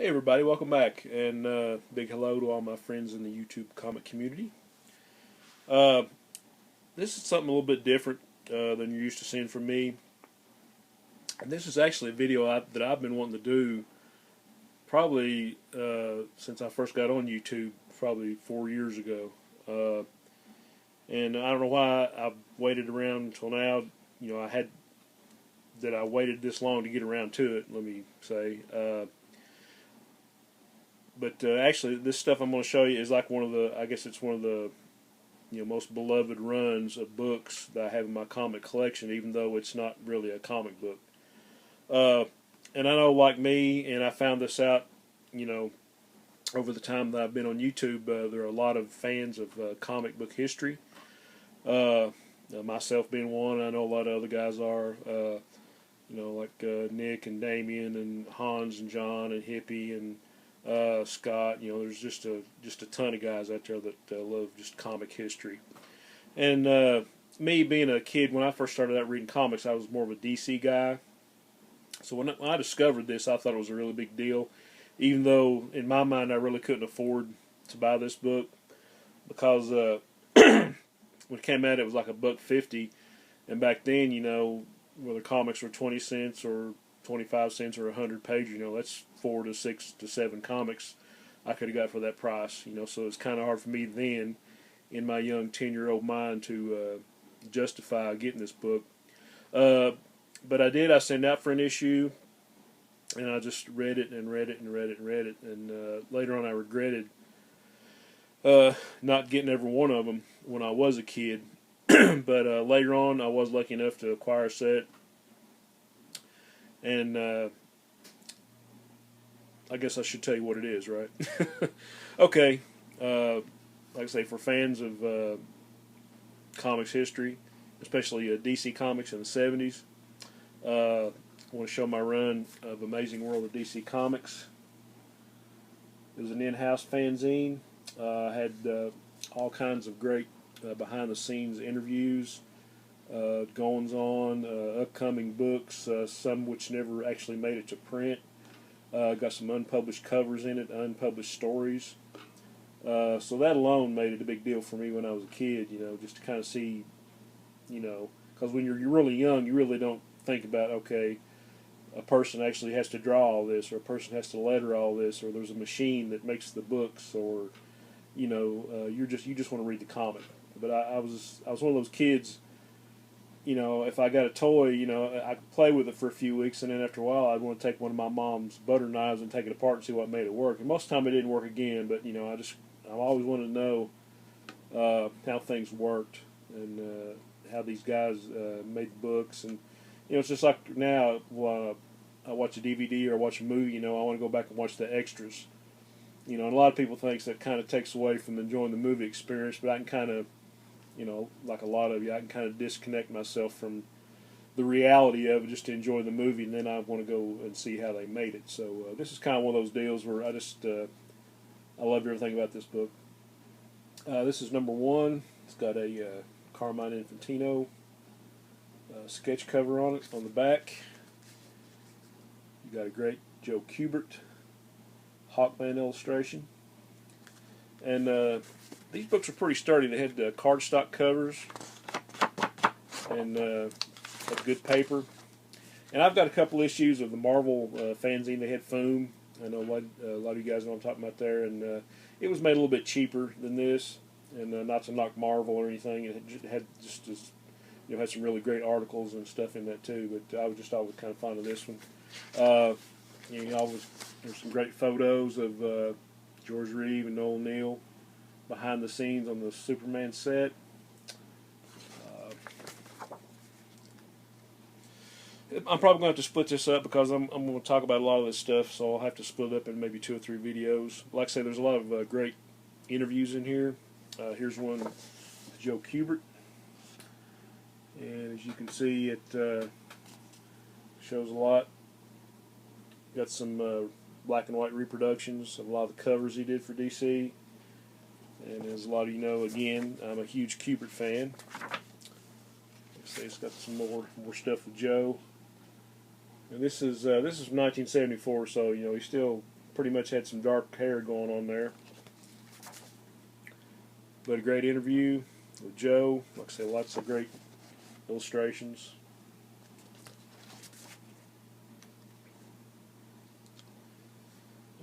Hey everybody, welcome back, and big hello to all my friends in the YouTube comic community. Uh, this is something a little bit different than you're used to seeing from me. And this is actually a video that I've been wanting to do probably since I first got on YouTube, probably 4 years ago. And I don't know why I've waited around until now. You know, I waited this long to get around to it, let me say. But actually, this stuff I'm going to show you is like I guess it's one of the most beloved runs of books that I have in my comic collection, even though it's not really a comic book. And I know, like me, and I found this out, over the time that I've been on YouTube, there are a lot of fans of comic book history. Myself being one, I know a lot of other guys are, like Nick and Damien and Hans and John and Hippie and Scott. There's just a ton of guys out there that love just comic history. And me being a kid, when I first started out reading comics, I was more of a DC guy. So when I discovered this, I thought it was a really big deal, even though in my mind I really couldn't afford to buy this book because when it came out it was like $1.50, and back then, whether comics were 20 cents or 25 cents or 100 pages, that's 4 to 6 to 7 comics I could have got for that price, so it's kind of hard for me then, in my young 10-year-old mind, to justify getting this book. But I did. I sent out for an issue, and I just read it and read it and read it and read it, and later on I regretted not getting every one of them when I was a kid. But later on I was lucky enough to acquire a set. And I guess I should tell you what it is, right? Okay. Like I say, for fans of comics history, especially DC Comics in the 70s, I want to show my run of Amazing World of DC Comics. It was an in-house fanzine. Had all kinds of great behind-the-scenes interviews, goings-on, upcoming books, some which never actually made it to print. Got some unpublished covers in it, unpublished stories. So that alone made it a big deal for me when I was a kid, just to kind of see, because when you're really young, you really don't think about, okay, a person actually has to draw all this, or a person has to letter all this, or there's a machine that makes the books, or, you just want to read the comic. But I was one of those kids. If I got a toy, I could play with it for a few weeks, and then after a while, I'd want to take one of my mom's butter knives and take it apart and see what made it work. And most of the time, it didn't work again. But I always wanted to know how things worked and how these guys made the books. And it's just like now, when I watch a DVD or watch a movie, I want to go back and watch the extras. And a lot of people think that kind of takes away from enjoying the movie experience, but I can kind of, like a lot of you, I can kind of disconnect myself from the reality of it just to enjoy the movie, and then I want to go and see how they made it. So this is kind of one of those deals where I love everything about this book. This is number 1. It's got a Carmine Infantino sketch cover on it on the back. You got a great Joe Kubert Hawkman illustration. And these books are pretty sturdy. They had cardstock covers and had good paper. And I've got a couple issues of the Marvel fanzine. They had foam. I know a lot of you guys know what I'm talking about there. And it was made a little bit cheaper than this. And not to knock Marvel or anything. It had had some really great articles and stuff in that too. But I was just always kind of fond of this one. There's some great photos of George Reeve and Noel Neal behind the scenes on the Superman set. I'm probably going to have to split this up because I'm going to talk about a lot of this stuff, so I'll have to split it up in maybe 2 or 3 videos. Like I say, there's a lot of great interviews in here. Here's one with Joe Kubert. And as you can see, it shows a lot. Got some black and white reproductions of a lot of the covers he did for DC. And as a lot of you know, again, I'm a huge Kubert fan. Let's see, it's got some more stuff with Joe. And this is 1974, so he's still pretty much had some dark hair going on there. But a great interview with Joe. Like I said, lots of great illustrations.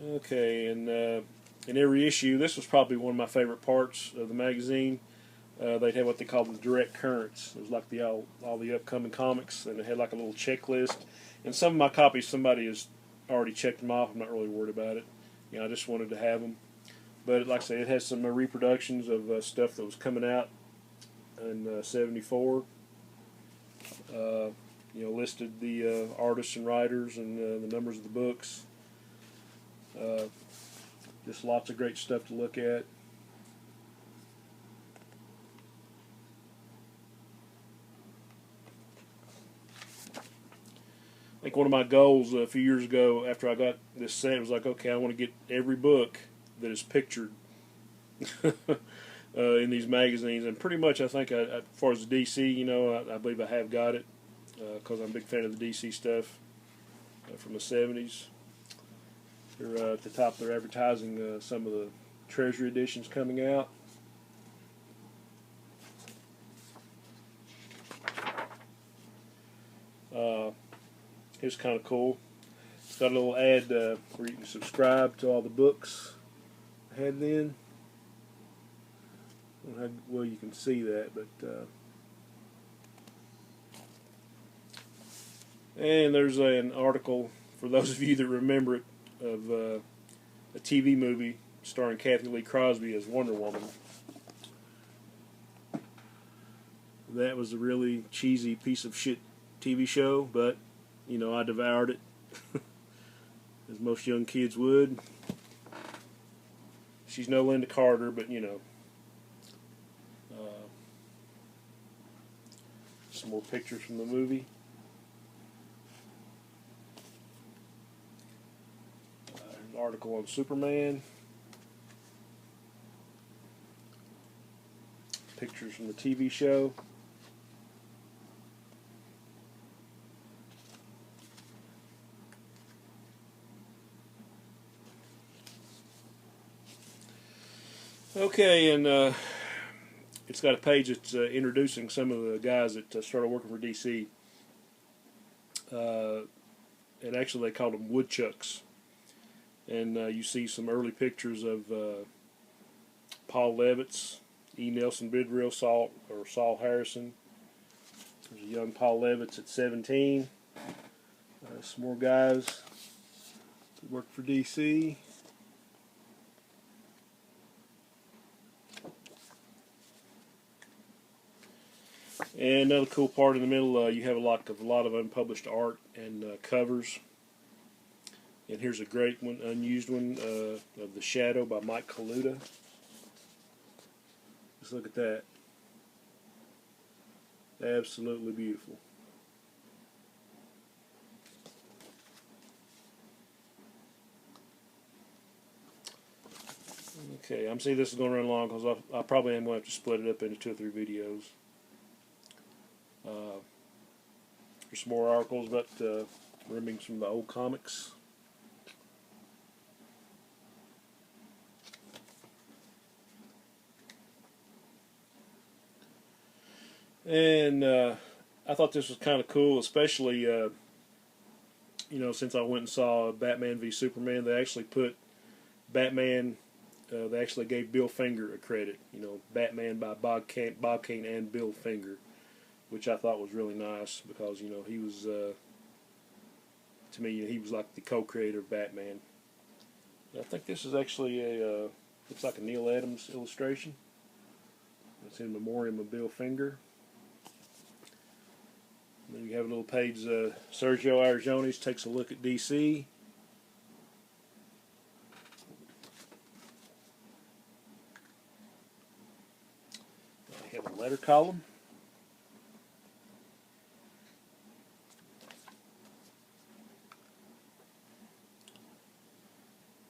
Okay, and in every issue, this was probably one of my favorite parts of the magazine. They'd have what they called the direct currents. It was like all the upcoming comics, and it had like a little checklist. And some of my copies, somebody has already checked them off. I'm not really worried about it. You know, I just wanted to have them. But like I say, it has some reproductions of stuff that was coming out in '74. You know, listed the artists and writers and the numbers of the books. Just lots of great stuff to look at. I think one of my goals a few years ago after I got this set was like, okay, I want to get every book that is pictured in these magazines. And pretty much I think as far as the DC, you know, I believe I have got it because I'm a big fan of the DC stuff from the 70s. They're at the top, they're advertising some of the Treasury editions coming out. It's kind of cool. It's got a little ad where you can subscribe to all the books I had then. I don't know how well you can see that, but and there's an article for those of you that remember it of a TV movie starring Kathy Lee Crosby as Wonder Woman. That was a really cheesy piece of shit TV show, but you know, I devoured it as most young kids would. She's no Linda Carter, but you know. Some more pictures from the movie. An article on Superman. Pictures from the TV show. Okay, and it's got a page that's introducing some of the guys that started working for DC. And actually they called them woodchucks. And you see some early pictures of Paul Levitz, E. Nelson Bidrill, Saul Harrison. There's a young Paul Levitz at 17. Some more guys that worked for DC. And another cool part in the middle, you have a lot of unpublished art and covers. And here's a great one, unused one, of The Shadow by Mike Kaluta. Just look at that. Absolutely beautiful. Okay, I'm seeing this is going to run long because I probably am going to have to split it up into 2 or 3 videos. There's some more articles about rimming some of the old comics. And I thought this was kind of cool, especially, you know, since I went and saw Batman v Superman. They actually put Batman, they actually gave Bill Finger a credit. You know, Batman by Bob Kane and Bill Finger, which I thought was really nice because, you know, he was, to me, he was like the co-creator of Batman. I think this is actually a, looks like a Neil Adams illustration. It's in memoriam of Bill Finger. And then you have a little page, Sergio Aragones takes a look at DC. I have a letter column.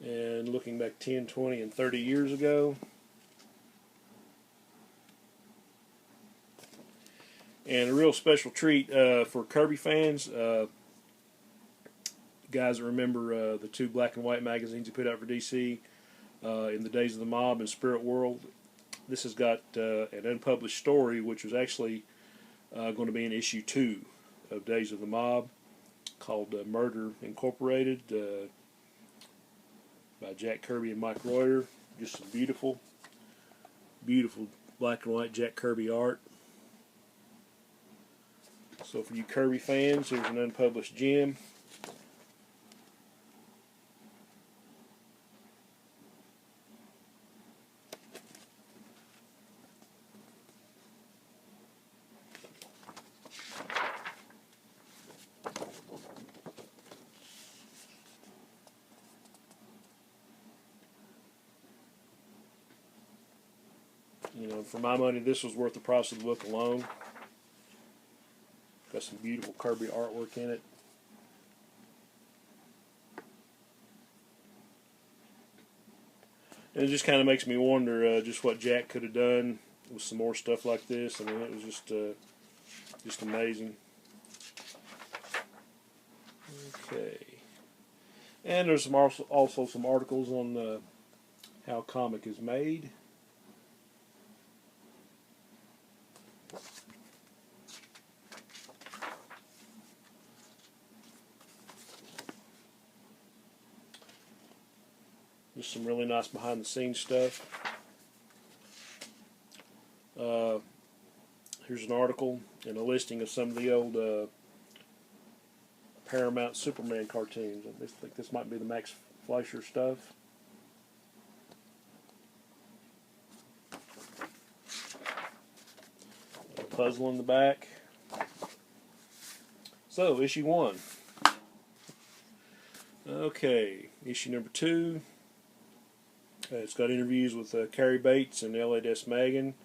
And looking back 10, 20, and 30 years ago. And a real special treat for Kirby fans. guys that remember the two black and white magazines he put out for DC, in the Days of the Mob and Spirit World, this has got an unpublished story, which was actually going to be in issue 2 of Days of the Mob, called Murder Incorporated, by Jack Kirby and Mike Royer. Just some beautiful, beautiful black and white Jack Kirby art. So for you Kirby fans, here's an unpublished gem. You know, for my money, this was worth the price of the book alone. Got some beautiful Kirby artwork in it. And it just kind of makes me wonder just what Jack could have done with some more stuff like this. I mean, it was just amazing. Okay. And there's some also some articles on how a comic is made. Just some really nice behind-the-scenes stuff. Here's an article and a listing of some of the old Paramount Superman cartoons. I think this might be the Max Fleischer stuff. A puzzle in the back. So, issue 1. Okay, issue number 2. It's got interviews with Carrie Bates and Elliot S. Magan,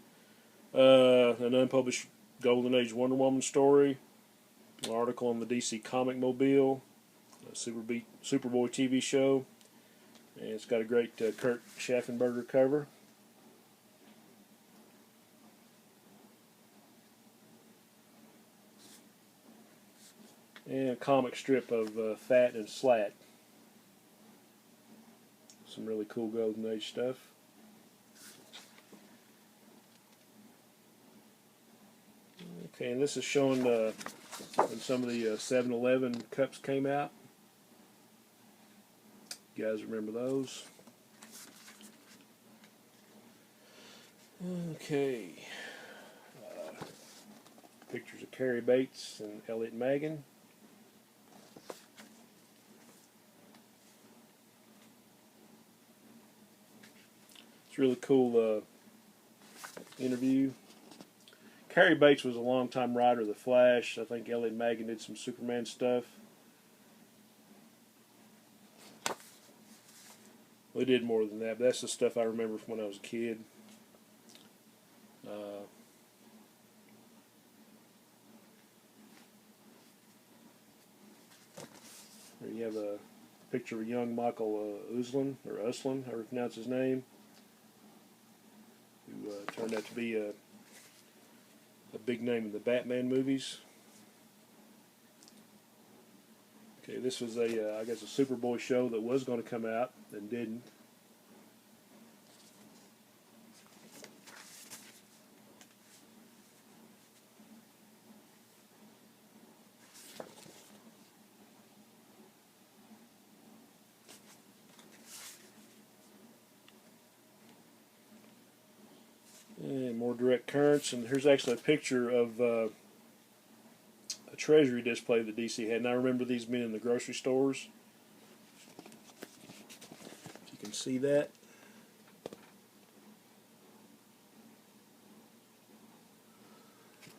an unpublished Golden Age Wonder Woman story, an article on the DC Comic Mobile, a Superboy TV show, and it's got a great Kurt Schaffenberger cover. And a comic strip of Fat and Slat. Some really cool Golden Age stuff. Okay, and this is showing when some of the 7-Eleven cups came out. You guys remember those? Okay. Pictures of Carrie Bates and Elliot Magan. It's a really cool interview. Carrie Bates was a longtime writer of The Flash. I think Elliot Magan did some Superman stuff. We did more than that, but that's the stuff I remember from when I was a kid. Here you have a picture of a young Michael Uslan, however you pronounce his name, who turned out to be a big name in the Batman movies. Okay, this was I guess a Superboy show that was going to come out and didn't. And more direct currents, and here's actually a picture of a treasury display that DC had, and I remember these being in the grocery stores. If you can see that.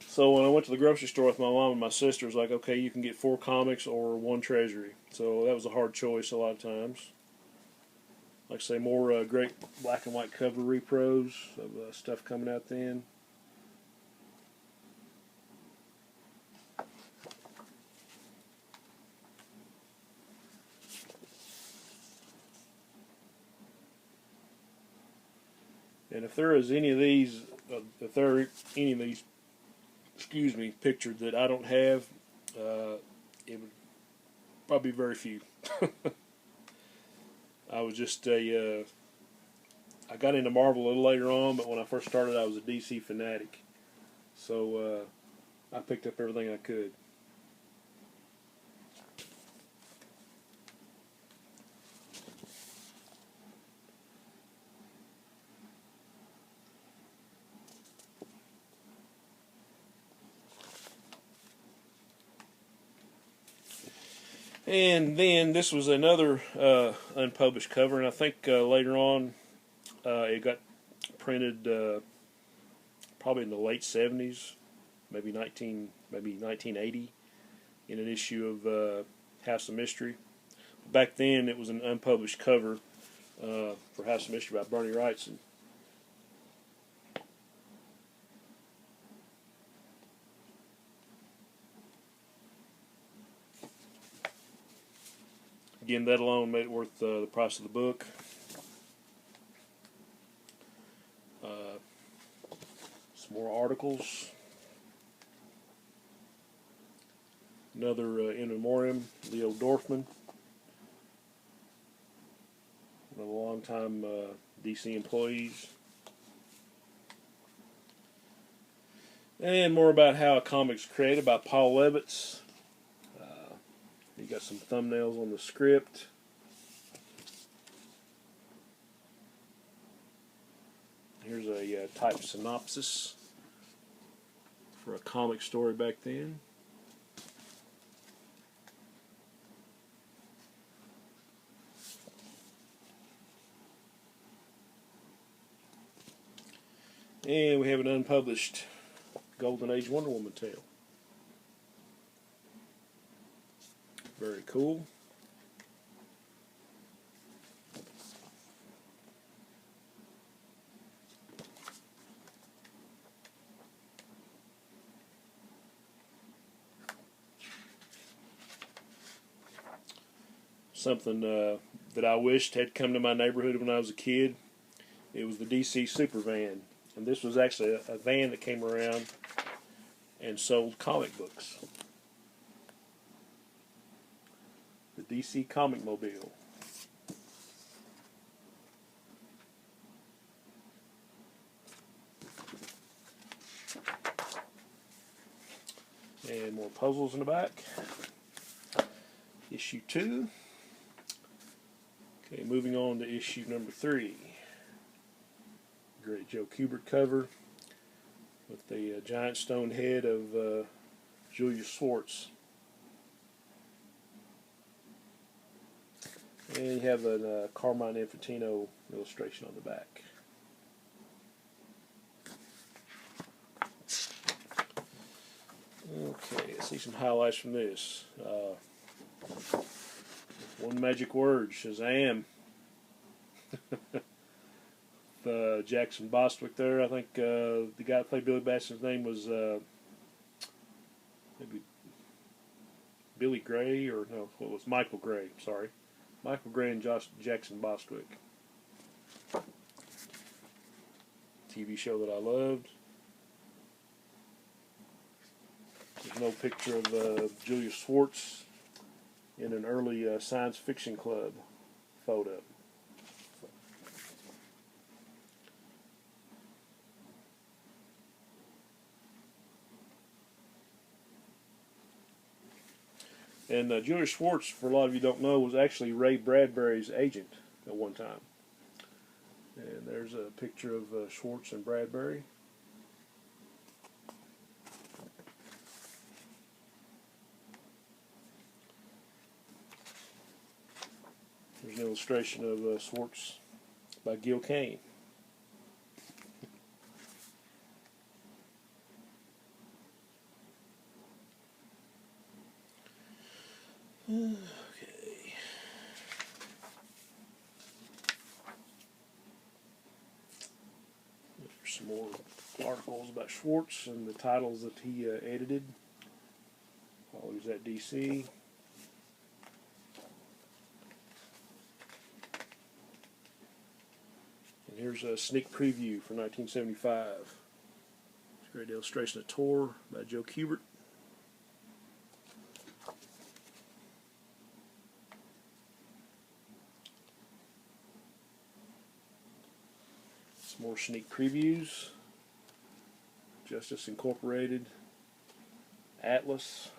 So when I went to the grocery store with my mom and my sister, it was like, okay, you can get 4 comics or 1 treasury. So that was a hard choice a lot of times. Like I say, more great black and white cover repros of stuff coming out then. And if there is any of these, excuse me, pictured that I don't have, it would Probably very few. I was just I got into Marvel a little later on, but when I first started, I was a DC fanatic. So I picked up everything I could. And then this was another unpublished cover, and I think later on it got printed probably in the late 70s, maybe 1980, in an issue of House of Mystery. Back then, it was an unpublished cover for House of Mystery by Bernie Wrightson. Again, that alone made it worth the price of the book. Some more articles. Another in memoriam, Leo Dorfman, one of the longtime DC employees. And more about how a comic's created by Paul Levitz. You got some thumbnails on the script. Here's a type synopsis for a comic story back then. And we have an unpublished Golden Age Wonder Woman tale. Very cool. Something that I wished had come to my neighborhood when I was a kid. It was the DC Super Van. And this was actually a van that came around and sold comic books. The DC Comic Mobile. And more puzzles in the back. Issue 2. Okay, moving on to issue number 3. Great Joe Kubert cover with the giant stone head of Julius Schwartz. And you have a Carmine Infantino illustration on the back. Okay, let's see some highlights from this. One magic word, Shazam. Jackson Bostwick there. I think the guy that played Billy Batson's name was maybe Billy Gray, or no, it was Michael Gray, sorry. Michael Gray and Jackson Bostwick. TV show that I loved. There's no picture of Julius Schwartz in an early science fiction club photo. And Julius Schwartz, for a lot of you don't know, was actually Ray Bradbury's agent at one time. And there's a picture of Schwartz and Bradbury. There's an illustration of Schwartz by Gil Kane. Okay. There's some more articles about Schwartz and the titles that he edited while he was at DC. And here's a sneak preview for 1975. It's a great illustration of Tor by Joe Kubert. Some more sneak previews. Justice Incorporated, Atlas,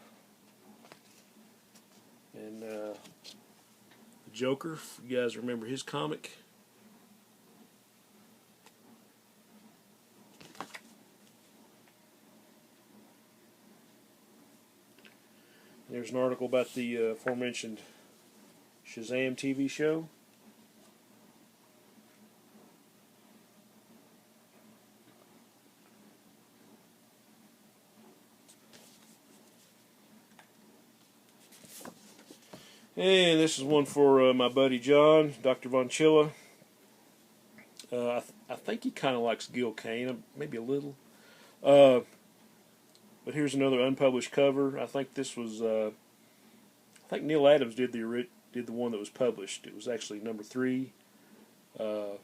and the Joker. If you guys remember his comic. There's an article about the aforementioned Shazam TV show. And this is one for my buddy John, Dr. Von Chilla. I think he kind of likes Gil Kane, maybe a little. But here's another unpublished cover. I think this was, I think Neil Adams did the one that was published. It was actually number 3 of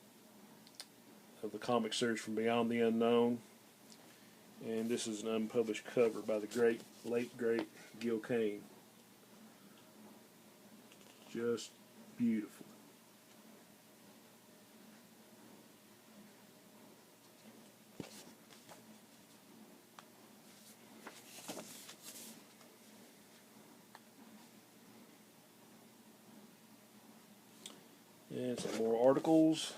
the comic series from Beyond the Unknown. And this is an unpublished cover by the late great Gil Kane. Just beautiful. And some more articles.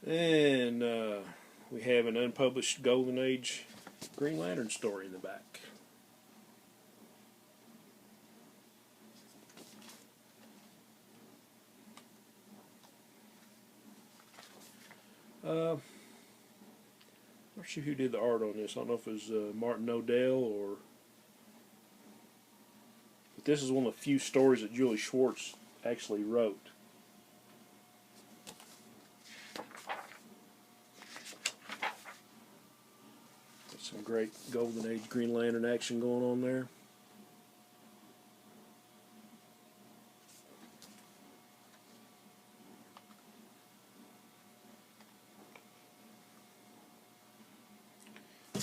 And we have an unpublished Golden Age Green Lantern story in the back. Not sure who did the art on this. I don't know if it was Martin Odell or... But this is one of the few stories that Julie Schwartz actually wrote. Some great Golden Age Green Lantern action going on there.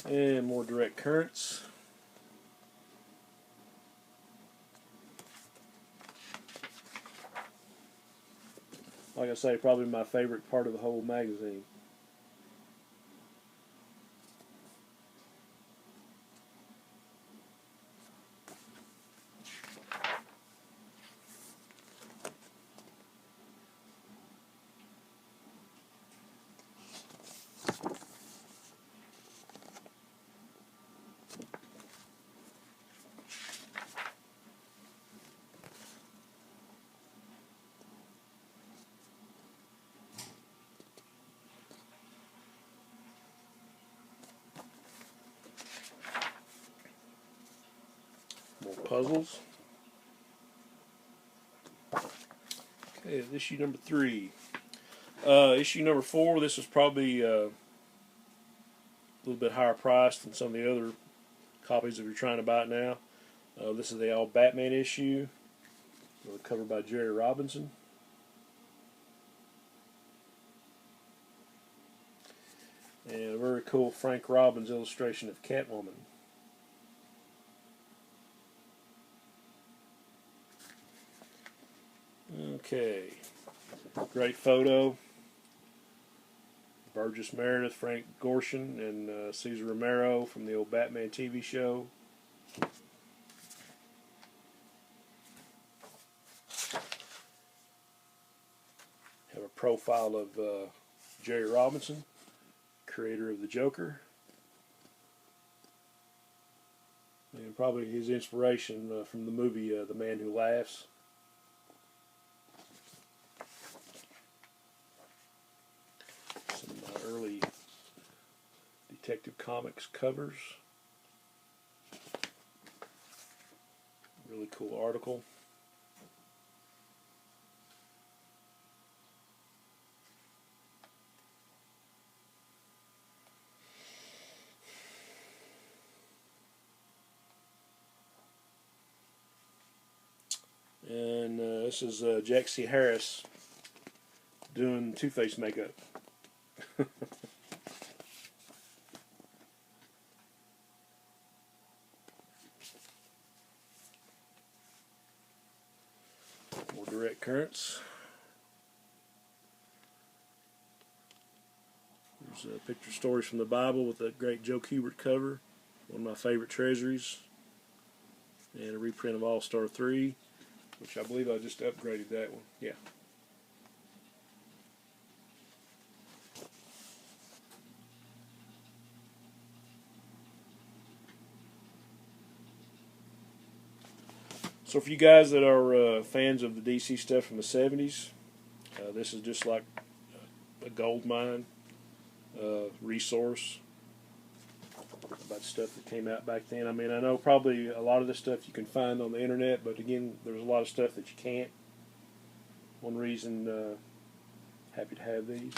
And more direct currents. Like I say, probably my favorite part of the whole magazine. More puzzles. Okay, issue number 3. Issue number 4, this is probably a little bit higher priced than some of the other copies if you're trying to buy it now. This is the All Batman issue, covered by Jerry Robinson. And a very cool Frank Robbins illustration of Catwoman. Okay, great photo. Burgess Meredith, Frank Gorshin, and Cesar Romero from the old Batman TV show. Have a profile of Jerry Robinson, creator of the Joker. And probably his inspiration from the movie The Man Who Laughs. Some early Detective Comics covers. Really cool article. And this is Jack C. Harris doing Two-Face makeup. Currents. There's picture stories from the Bible with that great Joe Kubert cover, one of my favorite treasuries, and a reprint of All-Star 3, which I believe I just upgraded that one. Yeah. So for you guys that are fans of the DC stuff from the 70s, this is just like a gold mine resource about stuff that came out back then. I mean, I know probably a lot of this stuff you can find on the internet, but again, there's a lot of stuff that you can't. One reason, happy to have these.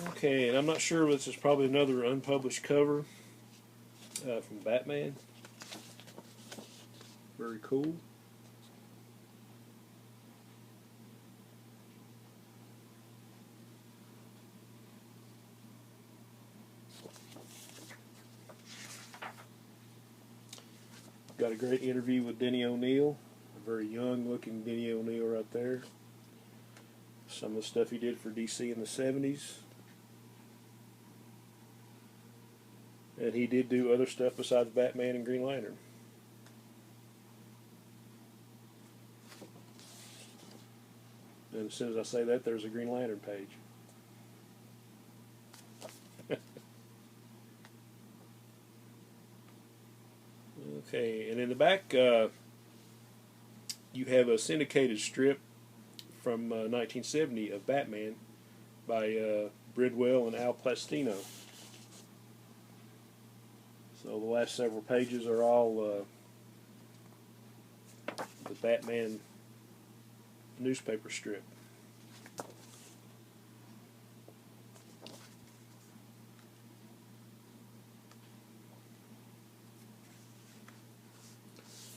Okay, and I'm not sure, but this is probably another unpublished cover from Batman. Very cool. Got a great interview with Denny O'Neil, a very young-looking Denny O'Neil right there. Some of the stuff he did for DC in the 70s. And he did do other stuff besides Batman and Green Lantern. And as soon as I say that, there's a Green Lantern page. Okay, and in the back, you have a syndicated strip from 1970 of Batman by Bridwell and Al Plastino. So the last several pages are all the Batman newspaper strip.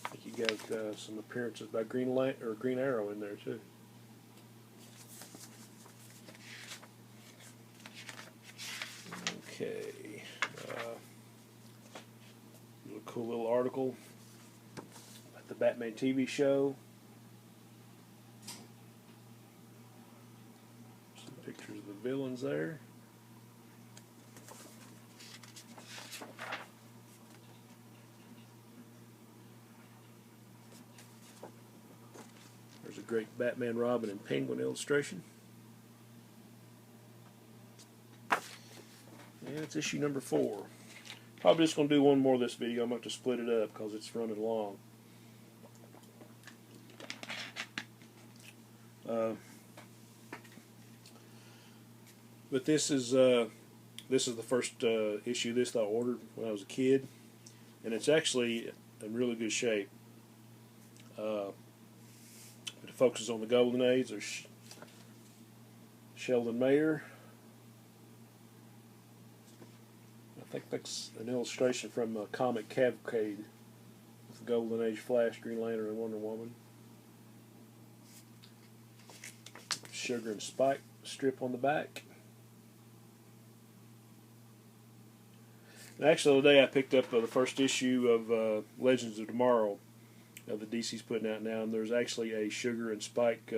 I think you got some appearances by Green Arrow in there too. Okay. Cool little article about the Batman TV show. Some pictures of the villains there. There's a great Batman, Robin, and Penguin illustration. And it's issue number 4. Probably just going to do one more of this video. I'm going to have to split it up because it's running long. But this is the first issue of this that I ordered when I was a kid, and it's actually in really good shape. It focuses on the Golden Age. There's Sheldon Mayer. I think that's an illustration from a comic Cavalcade with the Golden Age Flash, Green Lantern, and Wonder Woman. Sugar and Spike strip on the back. And actually, the day I picked up the first issue of Legends of Tomorrow that the DC's putting out now, and there's actually a Sugar and Spike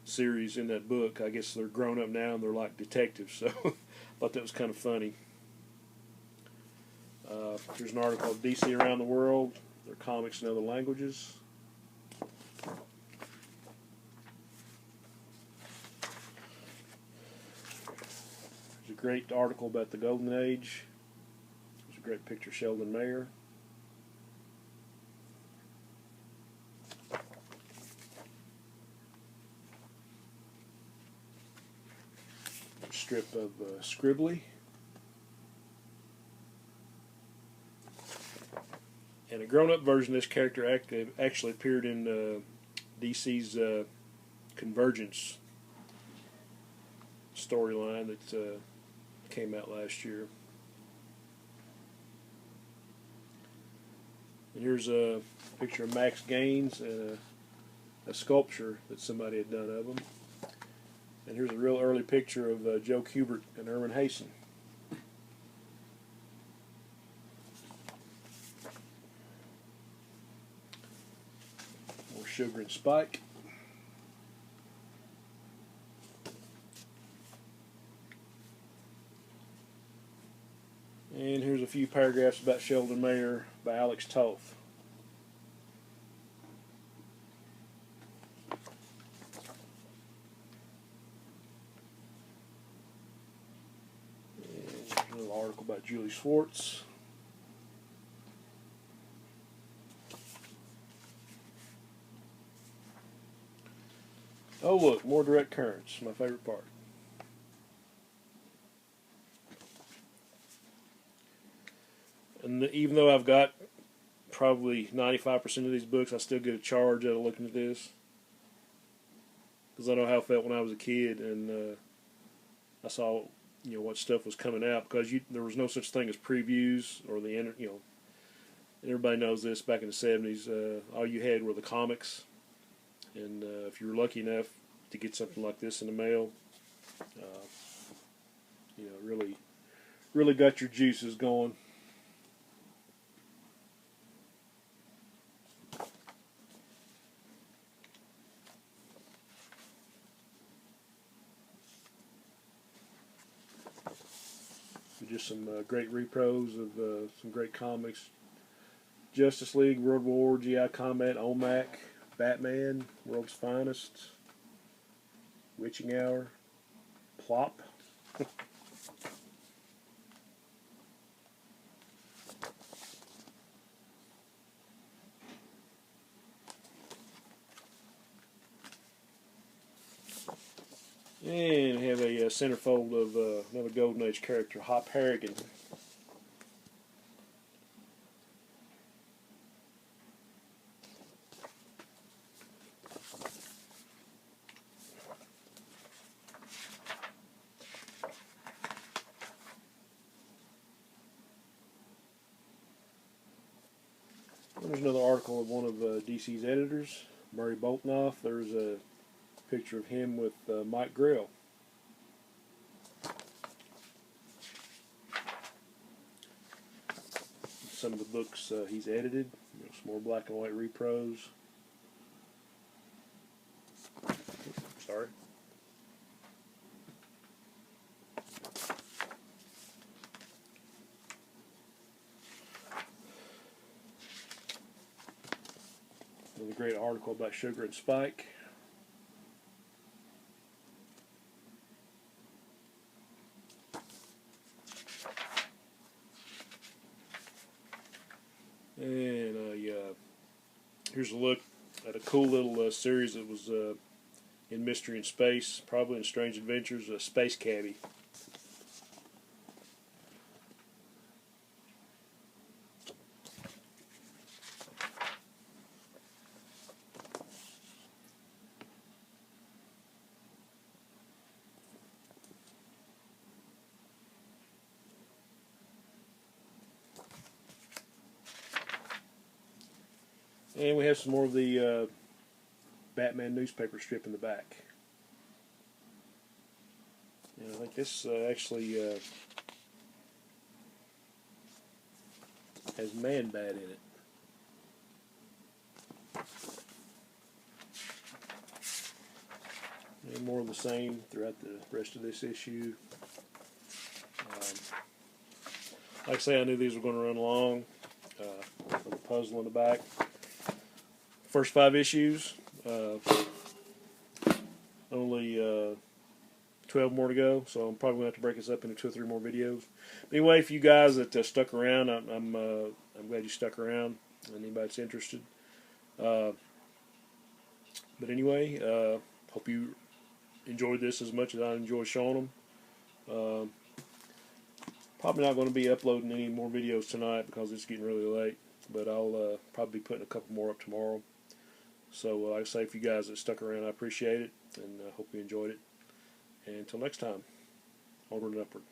series in that book. I guess they're grown up now and they're like detectives, so I thought that was kind of funny. Here's an article of DC Around the World, their comics in other languages. There's a great article about the Golden Age. There's a great picture of Sheldon Mayer. A strip of Scribbly. And a grown-up version of this character actually appeared in DC's Convergence storyline that came out last year. And here's a picture of Max Gaines, a sculpture that somebody had done of them. And here's a real early picture of Joe Kubert and Irwin Hasten. More Sugar and Spike. And here's a few paragraphs about Sheldon Mayer by Alex Toth. And a little article about Julie Schwartz. Oh look, more direct currents, my favorite part. And even though I've got probably 95% of these books, I still get a charge out of looking at this. Because I know how I felt when I was a kid, and I saw, what stuff was coming out. Because there was no such thing as previews or the everybody knows this. Back in the 70s, all you had were the comics, and if you were lucky enough to get something like this in the mail, really got your juices going. Just some great repros of some great comics. Justice League, World War, GI Combat, OMAC, Batman, World's Finest, Witching Hour, Plop. And have a centerfold of another Golden Age character, Hop Harrigan. And there's another article of one of DC's editors, Murray Boltinoff. There's a picture of him with Mike Grell. Some of the books he's edited. Some more black and white repros. Sorry. Another great article about Sugar and Spike. And here's a look at a cool little series that was in Mystery in Space, probably in Strange Adventures, Space Cabbie. And we have some more of the Batman newspaper strip in the back. And I think this actually has Man-Bat in it. And more of the same throughout the rest of this issue. Like I say, I knew these were going to run long. With a puzzle in the back. First 5 issues, only 12 more to go, so I'm probably going to have to break this up into 2 or 3 more videos. But anyway, for you guys that stuck around, I'm glad you stuck around, and anybody that's interested. But anyway, hope you enjoyed this as much as I enjoy showing them. Probably not going to be uploading any more videos tonight because it's getting really late, but I'll probably be putting a couple more up tomorrow. So, like I say, for you guys that stuck around, I appreciate it, and hope you enjoyed it. And until next time, onward and upward.